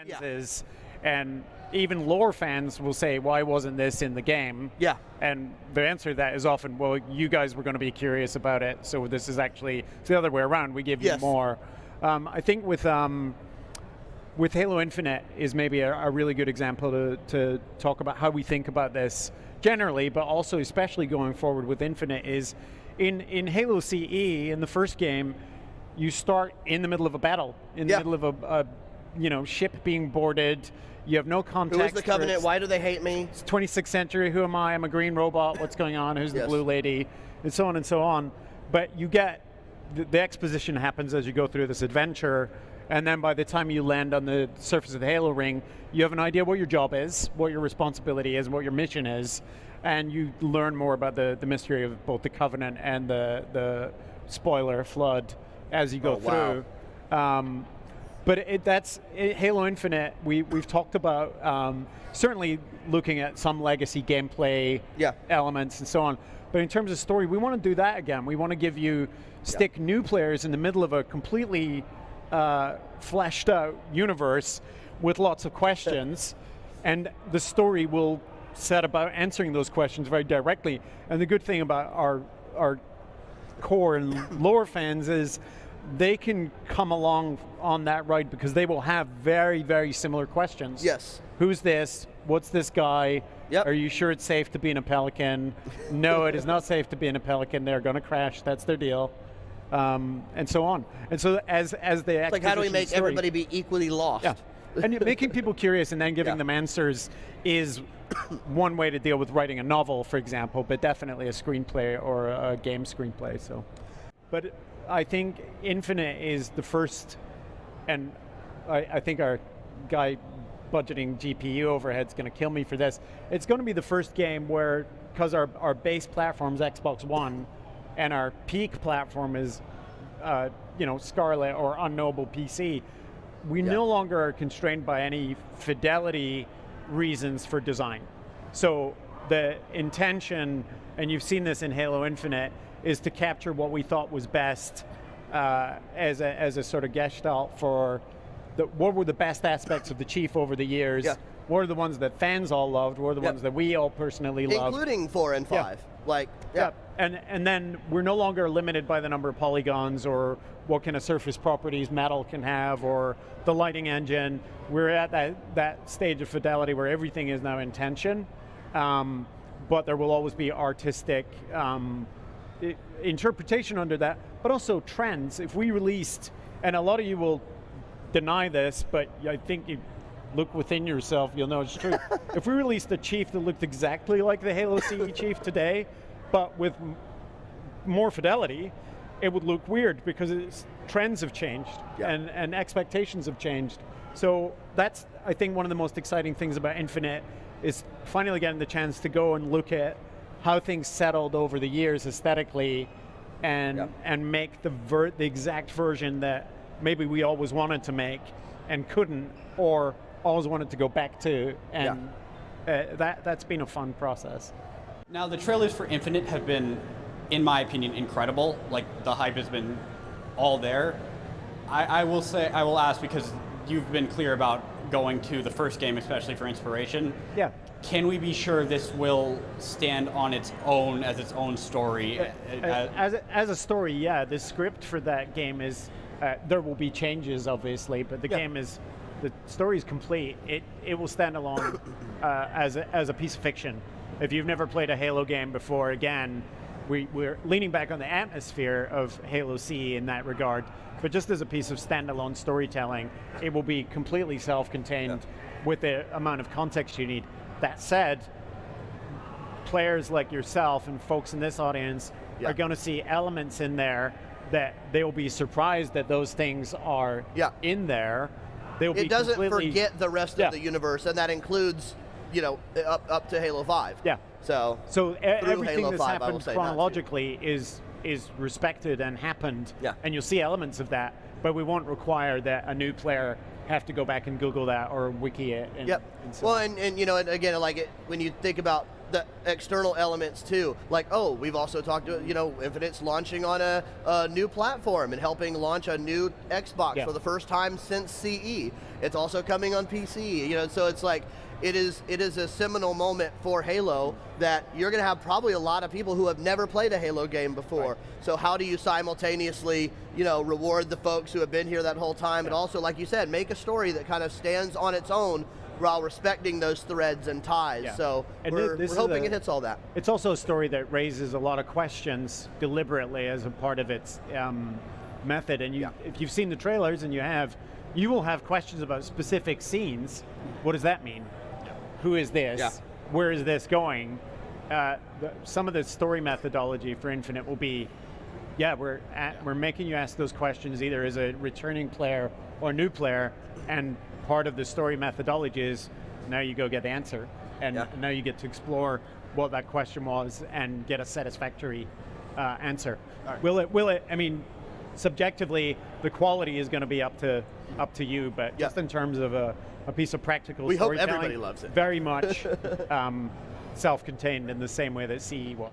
lenses, and even lore fans will say, why wasn't this in the game? Yeah. And the answer to that is often, well, you guys were going to be curious about it, so this is actually, it's the other way around, we give you more. I think with Halo Infinite is maybe a really good example to talk about how we think about this generally, but also especially going forward with Infinite is, in Halo CE, in the first game, you start in the middle of a battle, in the middle of a ship being boarded. You have no context. Who is the Covenant? Why do they hate me? It's 26th century. Who am I? I'm a green robot. What's going on? Who's the blue lady? And so on and so on. But you get the exposition happens as you go through this adventure, and then by the time you land on the surface of the Halo ring, you have an idea what your job is, what your responsibility is, what your mission is, and you learn more about the mystery of both the Covenant and the spoiler Flood as you go through. But Halo Infinite, we've talked about certainly looking at some legacy gameplay elements and so on. But in terms of story, we want to do that again. We want to stick new players in the middle of a completely fleshed out universe with lots of questions, and the story will set about answering those questions very directly. And the good thing about our core and lore fans is they can come along on that ride because they will have very, very similar questions. Yes. Who's this? What's this guy? Yep. Are you sure it's safe to be in a Pelican? No, it is not safe to be in a Pelican. They're going to crash. That's their deal. And so on. And so as they it's like, how do we make everybody be equally lost? Yeah. And making people curious and then giving them answers is one way to deal with writing a novel, for example, but definitely a screenplay or a game screenplay. So, but I think Infinite is the first, and I think our guy budgeting GPU overhead's going to kill me for this. It's going to be the first game where, because our base platform is Xbox One, and our peak platform is, Scarlet or unknowable PC, we no longer are constrained by any fidelity reasons for design. So the intention, and you've seen this in Halo Infinite, is to capture what we thought was best as a sort of gestalt for what were the best aspects of the Chief over the years. What are the ones that fans all loved? What are the ones that we all personally loved? Including 4 and 5. And then we're no longer limited by the number of polygons or what kind of surface properties metal can have or the lighting engine. We're at that stage of fidelity where everything is now intention, but there will always be artistic interpretation under that, but also trends. If we released, and a lot of you will deny this, but I think you look within yourself, you'll know it's true. If we released a Chief that looked exactly like the Halo CE Chief today, but with more fidelity, it would look weird because trends have changed and expectations have changed. So that's, I think, one of the most exciting things about Infinite is finally getting the chance to go and look at how things settled over the years aesthetically and make the exact version that maybe we always wanted to make and couldn't, or always wanted to go back to, and that's been a fun process. Now, the trailers for Infinite have been, in my opinion, incredible. Like, the hype has been all there. I will ask, because you've been clear about going to the first game, especially for inspiration. Yeah. Can we be sure this will stand on its own as its own story? As a story, yeah. The script for that game is, there will be changes, obviously, but the game is, the story is complete. It will stand alone as a piece of fiction. If you've never played a Halo game before, again, we're leaning back on the atmosphere of Halo CE in that regard, but just as a piece of standalone storytelling, it will be completely self-contained with the amount of context you need. That said, players like yourself and folks in this audience are going to see elements in there that they will be surprised that those things are in there. It doesn't forget the rest of the universe, and that includes, up to Halo 5. Yeah. So everything Halo that's 5, happened chronologically is respected and happened, and you'll see elements of that, but we won't require that a new player have to go back and Google that or wiki it. And, and so on. And again, like when you think about the external elements too. Like, oh, we've also talked to, Infinite's launching on a new platform and helping launch a new Xbox for the first time since CE. It's also coming on PC, so it's like, it is a seminal moment for Halo that you're going to have probably a lot of people who have never played a Halo game before. Right. So how do you simultaneously, reward the folks who have been here that whole time, and also, like you said, make a story that kind of stands on its own while respecting those threads and ties. Yeah. So we're hoping it hits all that. It's also a story that raises a lot of questions deliberately as a part of its method. And if you've seen the trailers, and you will have questions about specific scenes. What does that mean? Who is this? Yeah. Where is this going? Some of the story methodology for Infinite will be, we're making you ask those questions either as a returning player or new player, and part of the story methodology is now you go get the answer, and now you get to explore what that question was and get a satisfactory answer. Right. Will it? I mean, subjectively, the quality is going to be up to you, but just in terms of a piece of practical storytelling, we hope everybody loves it. Very much self-contained in the same way that CE was.